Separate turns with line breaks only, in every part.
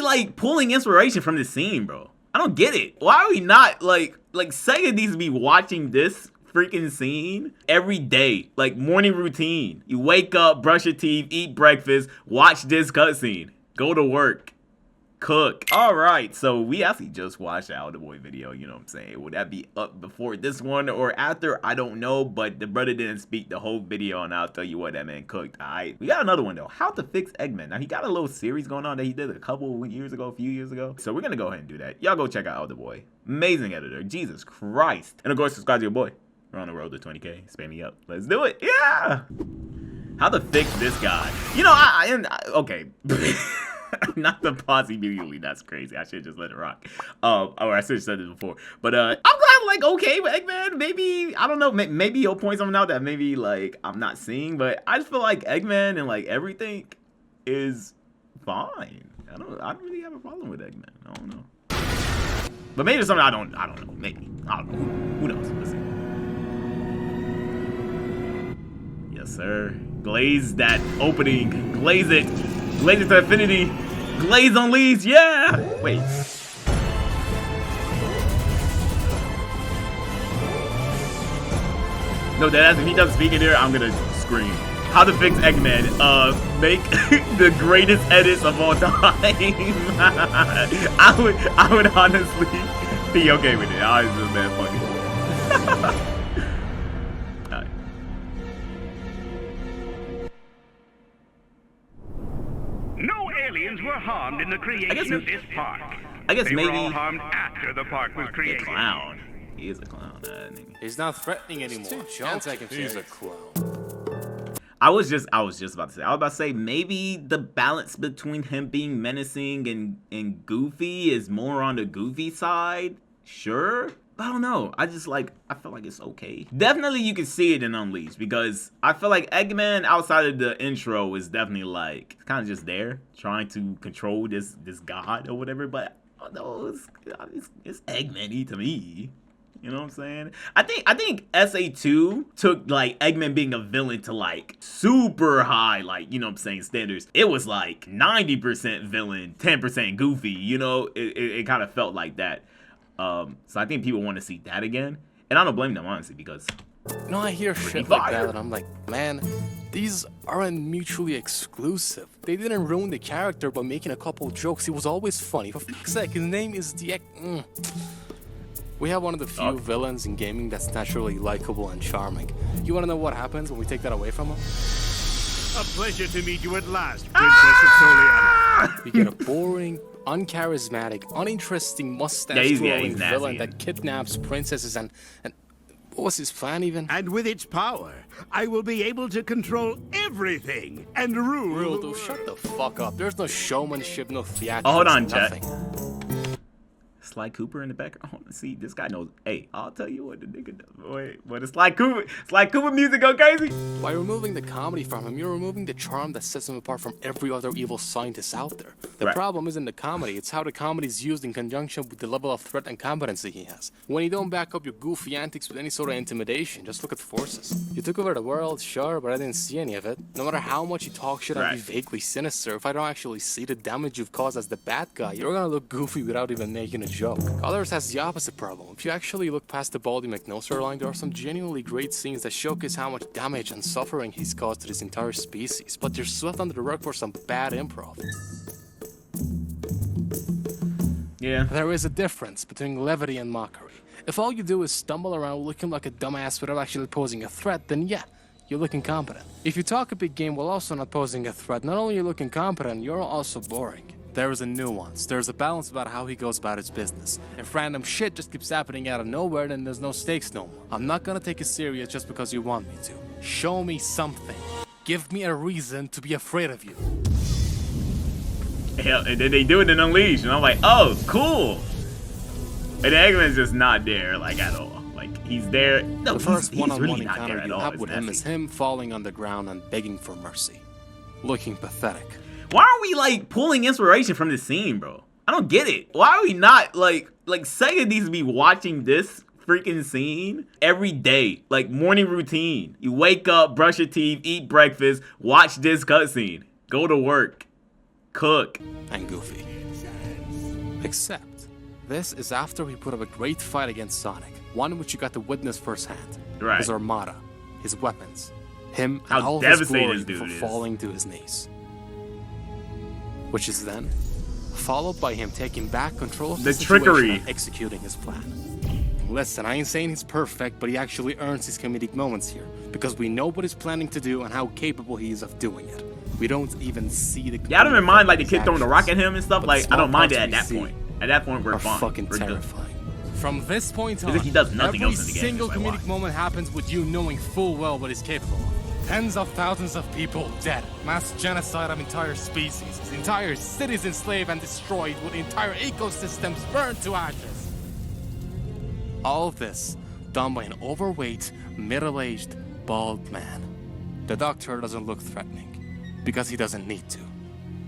like pulling inspiration from this scene, bro? I don't get it. Why are we not like Sega needs to be watching this freaking scene every day, like morning routine. You wake up, brush your teeth, eat breakfast, watch this cutscene, go to work, cook. All right, so we actually just watched the Elder Boy video, you know what I'm saying? Would that be up before this one or after? I don't know, but the brother didn't speak the whole video, and I'll tell you what that man cooked. All right, we got another one though. How to fix Eggman. Now he got a little series going on that he did a couple years ago, a few years ago. So we're gonna go ahead and do that. Y'all go check out Elder Boy. Amazing editor, Jesus Christ. And of course, subscribe to your boy. We're on the road to 20K. Spam me up. Let's do it. Yeah. How to fix this guy. You know, okay. Not the pause immediately. That's crazy. I should just let it rock. Or I should have said it before. But I'm glad, like, okay with Eggman. Maybe, I don't know. Maybe he'll point something out that maybe, like, I'm not seeing. But I just feel like Eggman and, like, everything is fine. I don't really have a problem with Eggman. I don't know. But maybe it's something I don't know. Maybe. I don't know. Who knows? Let's see. Yes, sir. Glaze that opening. Glaze it. Glaze it to infinity. Glaze unleashed. Yeah. Wait. No, that's if he doesn't speak in there, I'm gonna scream. How to fix Eggman? Make the greatest edits of all time. I would honestly be okay with it. I was just man fucking.
No aliens were harmed in the creation of this park.
I guess
they
maybe
were all harmed after the park was created.
A clown. He is a clown.
He's not threatening anymore. Can't take him serious. He's a clown.
I was just about to say maybe the balance between him being menacing and goofy is more on the goofy side. Sure. I don't know. I feel like it's okay. Definitely you can see it in Unleashed because I feel like Eggman outside of the intro is definitely like kind of just there trying to control this god or whatever. But no, it's Eggman-y to me. You know what I'm saying? I think SA2 took like Eggman being a villain to like super high, like, you know what I'm saying, standards. It was like 90% villain, 10% goofy, you know? It kind of felt like that. So I think people want to see that again. And I don't blame them, honestly, because...
You know, I hear shit like that and I'm like, man, these aren't mutually exclusive. They didn't ruin the character by making a couple jokes. He was always funny. For fuck's sake, his name is the... We have one of the few villains in gaming that's naturally likable and charming. You wanna know what happens when we take that away from him?
A pleasure to meet you at last, Princess of Soliana.
You get a boring, uncharismatic, uninteresting, mustache-twirling villain that kidnaps princesses and what was his plan even?
And with its power, I will be able to control everything and rule the world.
Shut the fuck up. There's no showmanship, no theatrics,
hold on,
nothing.
Chat. Sly Cooper in the background. Oh, see, this guy knows. Hey, I'll tell you what the nigga does. Wait, but it's Sly Cooper music go crazy.
By removing the comedy from him, you're removing the charm that sets him apart from every other evil scientist out there. The problem isn't the comedy, it's how the comedy is used in conjunction with the level of threat and competency he has. When you don't back up your goofy antics with any sort of intimidation, just look at Forces. You took over the world, sure, but I didn't see any of it. No matter how much you talk shit and be vaguely sinister, if I don't actually see the damage you've caused as the bad guy, you're gonna look goofy without even making a joke. Colors has the opposite problem. If you actually look past the Baldy McNoser line, there are some genuinely great scenes that showcase how much damage and suffering he's caused to this entire species, but you're swept under the rug for some bad improv.
Yeah.
There is a difference between levity and mockery. If all you do is stumble around looking like a dumbass without actually posing a threat, then yeah, you look incompetent. If you talk a big game while also not posing a threat, not only you look incompetent, you're also boring. There is a nuance. There's a balance about how he goes about his business. If random shit just keeps happening out of nowhere, then there's no stakes no more. I'm not gonna take it serious just because you want me to. Show me something. Give me a reason to be afraid of you.
Hell, and then they do it in Unleashed, and I'm like, oh, cool. And Eggman's just not there, like, at all. Like, he's there. No,
the first
he's really
one-on-one
not there
encounter
at
you
all.
have with him is him falling on the ground and begging for mercy. Looking pathetic.
Why are we, like, pulling inspiration from this scene, bro? I don't get it. Why are we not, like Sega needs to be watching this freaking scene every day. Like, morning routine. You wake up, brush your teeth, eat breakfast, watch this cutscene. Go to work. Cook.
and Goofy. Except, this is after he put up a great fight against Sonic, one which you got to witness firsthand.
Right.
His armada, his weapons, him
How
and all of his
devastating
glory
this dude
for
is.
falling to his knees. Which is then followed by him taking back control of
The
situation
trickery.
and executing his plan. Listen, I ain't saying he's perfect, but he actually earns his comedic moments here, because we know what he's planning to do and how capable he is of doing it. We don't even see the.
Yeah, I don't even mind like the
his
kid throwing the rock
actions,
at him and stuff.
but
Like,
the
I don't
small
mind it
parts
at
we
that
see
point. At that point, we're
are
fine.
fucking
We're good.
terrifying. From this point
It's
on,
like he does nothing
every
else in the game.
single
It's like,
comedic
why?
moment happens with you knowing full well what he's capable of. Tens of thousands of people dead, mass genocide of entire species, entire cities enslaved and destroyed, with entire ecosystems burned to ashes. All of this done by an overweight, middle-aged, bald man. The doctor doesn't look threatening, because he doesn't need to.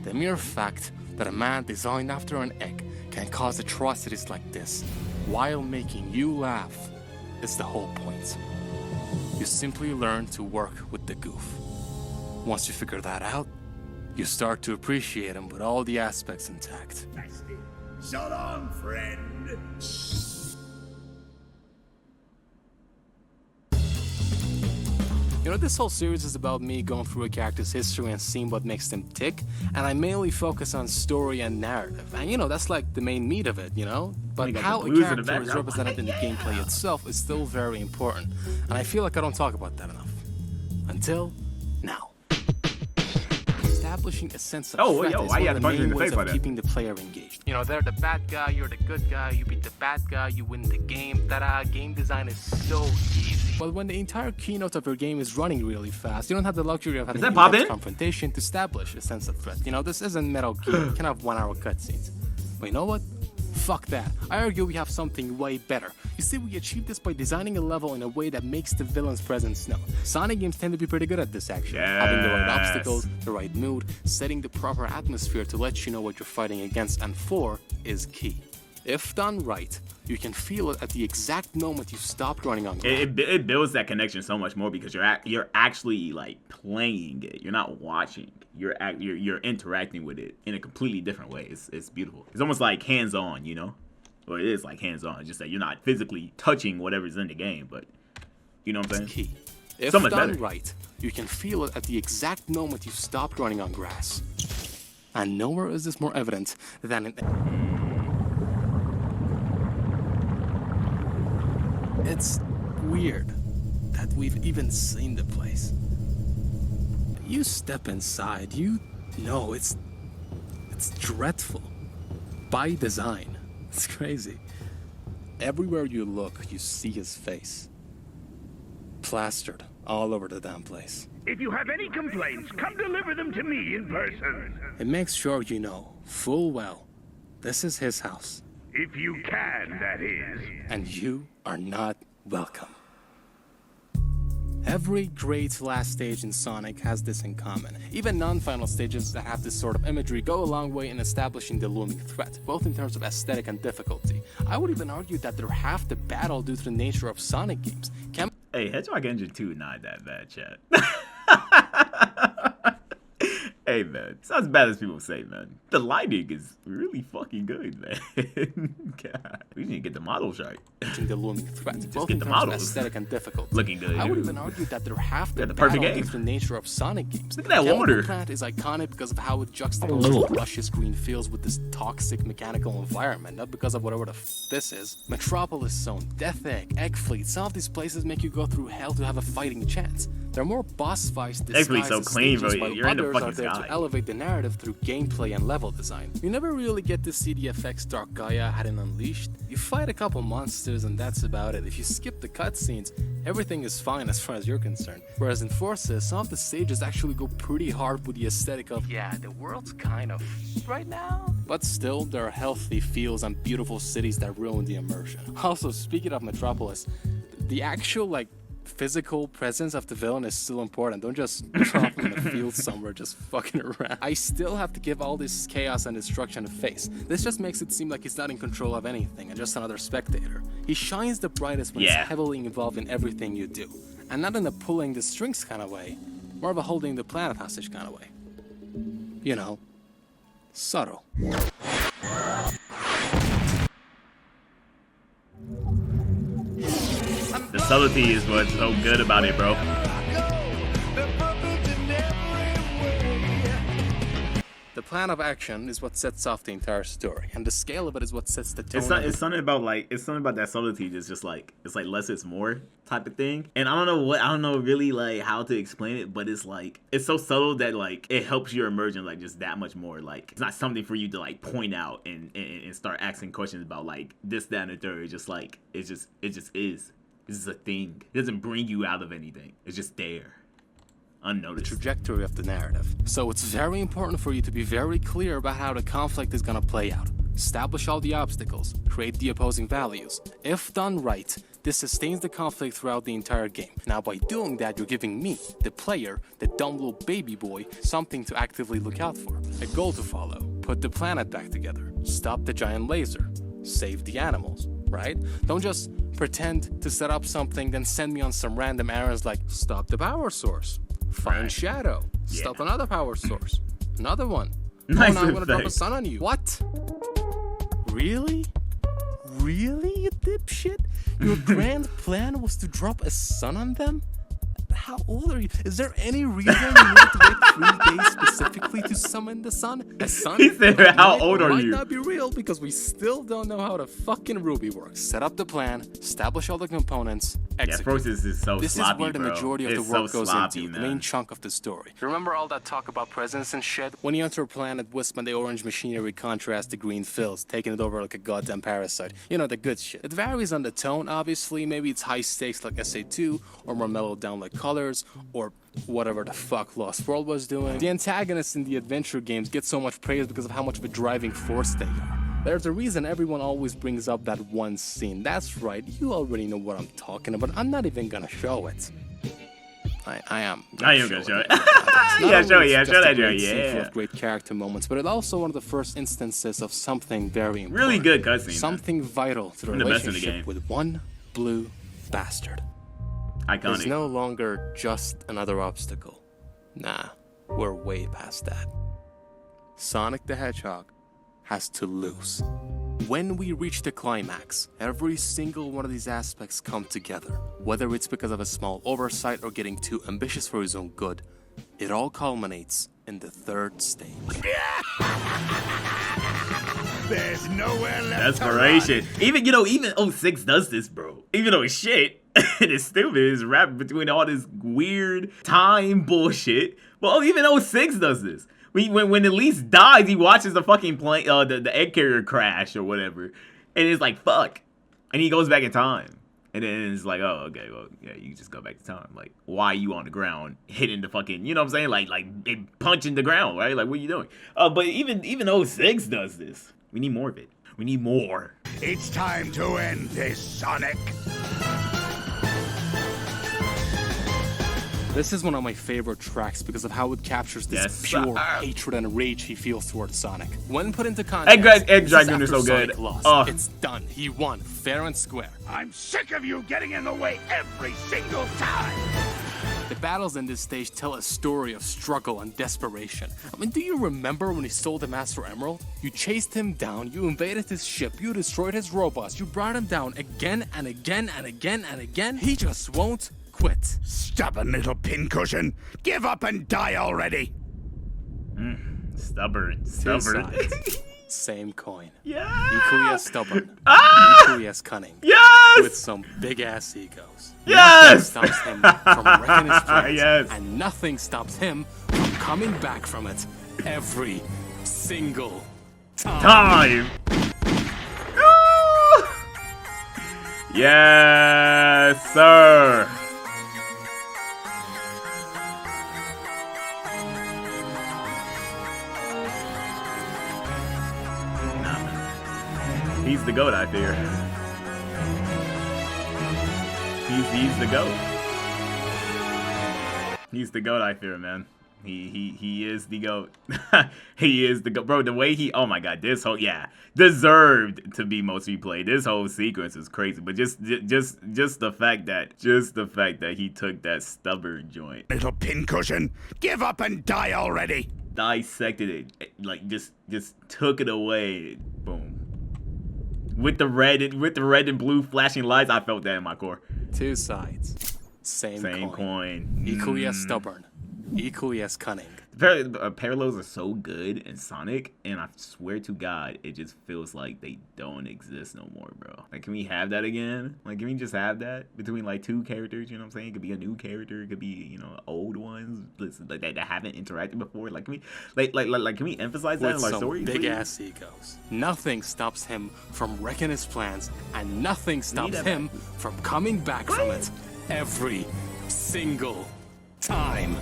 The mere fact that a man designed after an egg can cause atrocities like this while making you laugh is the whole point. You simply learn to work with the goof. Once you figure that out, you start to appreciate him with all the aspects intact.
So long, friend.
You know, this whole series is about me going through a character's history and seeing what makes them tick, and I mainly focus on story and narrative. And you know, that's like the main meat of it, you know? But
You got
how
the
a
blues in the
character is
background.
represented in the gameplay itself is still very important. And I feel like I don't talk about that enough. Until now. Establishing a sense of
Oh,
threat
yo,
is
why you
one
have
of
to
the
punch him in
main
the
ways
face like
of
that?
keeping the player engaged. You know, they're the bad guy, you're the good guy, you beat the bad guy, you win the game. Ta-da, game design is so easy. But when the entire keynote of your game is running really fast, you don't have the luxury of having
that pop in?
confrontation to establish a sense of threat. You know, this isn't Metal Gear. You can have 1 hour cutscenes. But you know what? Fuck that. I argue we have something way better. You see, we achieved this by designing a level in a way that makes the villain's presence known. Sonic games tend to be pretty good at this, actually. Having the right
Yes.
obstacles, the right mood, setting the proper atmosphere to let you know what you're fighting against, and 4 is key. If done right, you can feel it at the exact moment you stopped running on ground.
It builds that connection so much more because you're actually like playing it. You're not watching. You're interacting with it in a completely different way. It's beautiful. It's almost like hands-on, you know? Or it is like hands-on. It's just that you're not physically touching whatever's in the game, but you know what I'm saying?
Key. If
So much
done
better.
right, you can feel it at the exact moment you stopped running on grass. And nowhere is this more evident than in... It's weird that we've even seen the place. You step inside, you know it's dreadful. By design. It's crazy. Everywhere you look, you see his face. Plastered all over the damn place.
If you have any complaints, come deliver them to me in person.
It makes sure you know, full well, this is his house.
If you can, that is.
And you are not welcome. Every great last stage in Sonic has this in common. Even non-final stages that have this sort of imagery go a long way in establishing the looming threat, both in terms of aesthetic and difficulty. I would even argue that they're half the battle due to the nature of Sonic games.
Hey, Hedgehog Engine 2 not that bad, chat. Hey, man. It's not as bad as people say, man. The lighting is really fucking good, man. God. We need to get the models right.
The looming threat, both
get
in
the
terms
models.
of aesthetic and difficulty.
Looking good,
I would
too.
even argue that they're half the
Got the perfect
battle
game.
due to the nature of Sonic games.
Look at that
Chemical
water.
Plant is iconic because of how it juxtaposes the luscious green fields with this toxic mechanical environment, not because of whatever the this is. Metropolis Zone, Death Egg, Egg Fleet, some of these places make you go through hell to have a fighting chance. There are more boss fights
Egg Fleet's
disguised
so
as
clean,
stages,
bro.
while
You're in the
others
fucking
are there
sky.
to elevate the narrative through gameplay and level design. You never really get to see the effects Dark Gaia had in Unleashed. You fight a couple monsters and that's about it. If you skip the cutscenes, everything is fine as far as you're concerned. Whereas in Forces, some of the stages actually go pretty hard with the aesthetic of, yeah, the world's kind of right now. But still, there are healthy feels and beautiful cities that ruin the immersion. Also, speaking of Metropolis, the actual, physical presence of the villain is still important. Don't just drop him in a field somewhere just fucking around. I still have to give all this chaos and destruction a face. This just makes it seem like he's not in control of anything and just another spectator. He shines the brightest when he's heavily involved in everything you do. And not in a pulling the strings kind of way, more of a holding the planet hostage kind of way. You know, subtle.
The subtlety is what's so good about it, bro.
The plan of action is what sets off the entire story, and the scale of it is what sets the tone.
It's something about that subtlety that's just like, it's like less is more type of thing. And I don't know really like how to explain it, but it's like, it's so subtle that like it helps your immersion like just that much more. Like it's not something for you to like point out and start asking questions about like this, that, and the third. It's just like it just is. This is a thing. It doesn't bring you out of anything. It's just there. Unnoticed.
The trajectory of the narrative. So it's very important for you to be very clear about how the conflict is gonna play out. Establish all the obstacles, create the opposing values. If done right, this sustains the conflict throughout the entire game. Now by doing that, you're giving me, the player, the dumb little baby boy, something to actively look out for. A goal to follow. Put the planet back together. Stop the giant laser. Save the animals, right? Don't just pretend to set up something, then send me on some random errands like stop the power source. Find Shadow. Stop another power source. Another one.
Nice.
Oh, now I'm gonna drop a sun on you. What? Really? Really, you dipshit? Your grand plan was to drop a sun on them? How old are you? Is there any reason you needed to wait 3 days specifically to summon the sun? A sun?
He said, how old are
might
you?
Not be real because we still don't know how the fucking Ruby works. Set up the plan, establish all the components, execute.
Yeah, process is so
This
sloppy,
is where the
bro.
majority of
It's
the work
so
goes
sloppy,
into,
man.
the main chunk of the story. Remember all that talk about presence and shit? When you enter a planet, Wisp and the orange machinery contrast the green fills, taking it over like a goddamn parasite. You know, the good shit. It varies on the tone, obviously. Maybe it's high stakes like SA2, or more mellowed down like Colors, or whatever the fuck Lost World was doing. The antagonists in the adventure games get so much praise because of how much of a driving force they are. There's a reason everyone always brings up that one scene. That's right, you already know what I'm talking about. I'm not even gonna show it. I am
gonna show it. Yeah, show it. Yeah, show that, Joe. Yeah.
Full of great character moments, but it's also one of the first instances of something very important.
Really good cutscene.
Something vital to the
The best in the
relationship
game.
with one blue bastard.
Iconic.
It's no longer just another obstacle. Nah, we're way past that. Sonic the Hedgehog has to lose. When we reach the climax, every single one of these aspects come together. Whether it's because of a small oversight or getting too ambitious for his own good, it all culminates in the third stage.
There's nowhere left.
Desperation. Even 06 does this, bro. Even though it's shit, and it's stupid, it's wrapped between all this weird time bullshit. But even 06 does this. When Atleast dies, he watches the fucking plane, the egg carrier crash or whatever, and it's like fuck, and he goes back in time, and then it's like, oh, okay, well, yeah, you just go back to time. Like, why are you on the ground hitting the fucking, you know what I'm saying? Like punching the ground, right? Like, what are you doing? But even 06 does this. We need more of it. We need more.
It's time to end this, Sonic.
This is one of my favorite tracks because of how it captures this
Yes,
pure
sir.
hatred and rage he feels towards Sonic. When put into context,
Egg
this
Dragoon
is
is so
after
good.
Sonic lost.
Oh.
It's done. He won, fair and square.
I'm sick of you getting in the way every single time.
The battles in this stage tell a story of struggle and desperation. I mean, do you remember when he stole the Master Emerald? You chased him down, you invaded his ship, you destroyed his robots, you brought him down again and again and again and again. He just won't quit.
Stubborn little pincushion. Give up and die already.
Stubborn.
Two sides, same coin.
Yeah.
Equally as stubborn, equally as cunning.
Yes.
With some big ass egos.
Yes!
Nothing stops him from wrecking his friends,
Yes.
and nothing stops him from coming back from it every single time.
Yes, sir. He's the GOAT, I fear. He's the GOAT. He's the GOAT, I fear, man. He is the GOAT. He is the GOAT. Bro, the way oh my god, this whole, deserved to be most replayed. This whole sequence is crazy. But just the fact that he took that stubborn joint.
Little pincushion. Give up and die already.
dissected it, like just took it away. Boom. With the red and blue flashing lights, I felt that in my core.
Two sides, same coin. Equally as stubborn, equally as cunning.
Parallels are so good in Sonic, and I swear to God, it just feels like they don't exist no more, bro. Like, can we have that again? Like, can we just have that between like two characters? You know what I'm saying? It could be a new character, it could be, you know, old ones like that haven't interacted before. Like, can we can we emphasize that in our story?
Big ass egos. Nothing stops him from wrecking his plans, and nothing stops him from coming back from it every single time.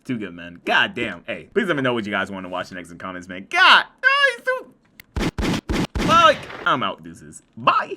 Too good, man. God damn. Hey, please let me know what you guys want to watch next in comments, man. God, like, I'm out, deuces. Bye.